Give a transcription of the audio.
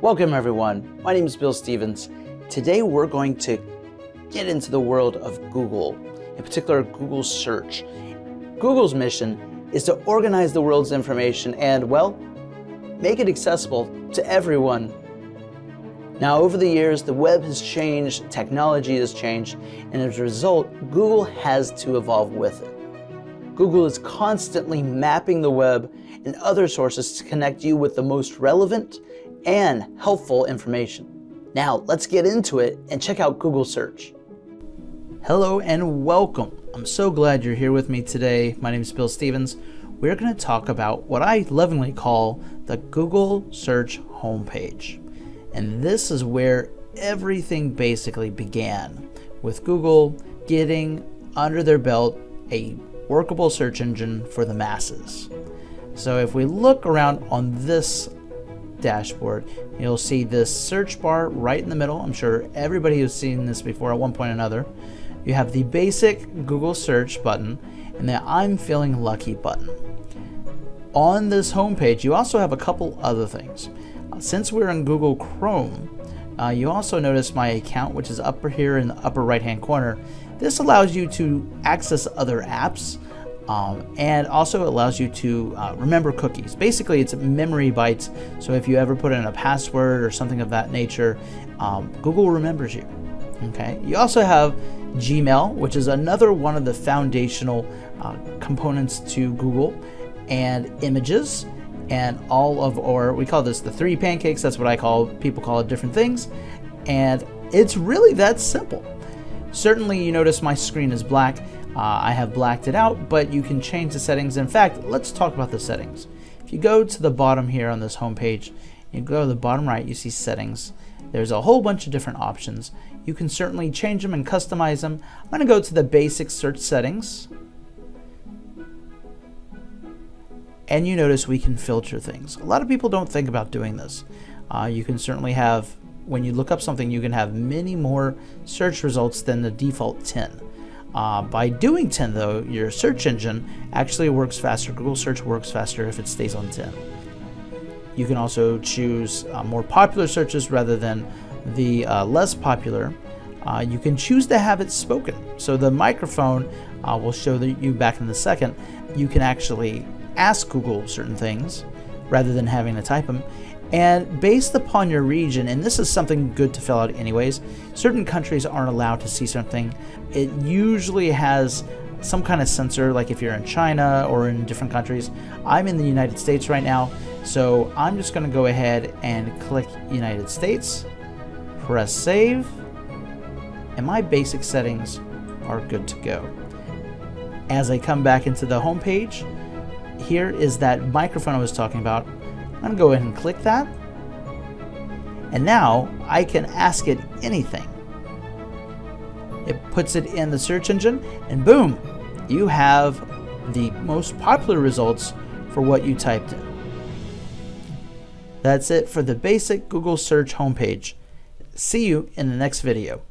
Welcome everyone, my name is Bill Stevens. Today we're going to get into the world of Google, in particular Google search. Google's mission is to organize the world's information and, well, make it accessible to everyone. Now, over the years, the web has changed, technology has changed, and as a result, Google has to evolve with it. Google is constantly mapping the web and other sources to connect you with the most relevant and helpful information. Now, let's get into it and check out Google search. Hello and welcome. I'm so glad you're here with me today. My name is Bill Stevens. We're going to talk about what I lovingly call the Google search homepage. And this is where everything basically began, with Google getting under their belt a workable search engine for the masses. So if we look around on this dashboard, you'll see this search bar right in the middle. I'm sure everybody who's seen this before at one point or another. You have the basic Google search button and the I'm feeling lucky button. On this homepage, you also have a couple other things. Since we're in Google Chrome, you also notice my account, which is up here in the upper right hand corner. This allows you to access other apps and also allows you to remember cookies. Basically, it's memory bytes, so if you ever put in a password or something of that nature, Google remembers you. Okay. You also have Gmail, which is another one of the foundational components to Google, and images, and all of, or we call this the three pancakes. That's what I call, people call it different things, and it's really that simple. Certainly, you notice my screen is black. I have blacked it out, but you can change the settings. In fact, let's talk about the settings. If you go to the bottom here on this home page, you go to the bottom right, you see settings. There's a whole bunch of different options. You can certainly change them and customize them. I'm going to go to the basic search settings. And you notice we can filter things. A lot of people don't think about doing this. You can certainly have, when you look up something, you can have many more search results than the default 10. By doing 10 though, your search engine actually works faster. Google search works faster if it stays on 10. You can also choose more popular searches rather than the less popular. You can choose to have it spoken. So the microphone will show you back in a second. You can actually ask Google certain things rather than having to type them. And based upon your region, and this is something good to fill out anyways, certain countries aren't allowed to see something. It usually has some kind of censor, like if you're in China or in different countries. I'm in the United States right now, so I'm just going to go ahead and click United States, press save, and my basic settings are good to go. As I come back into the home page, here is that microphone I was talking about. I'm going to go ahead and click that. And now I can ask it anything. It puts it in the search engine and boom, you have the most popular results for what you typed in. That's it for the basic Google search homepage. See you in the next video.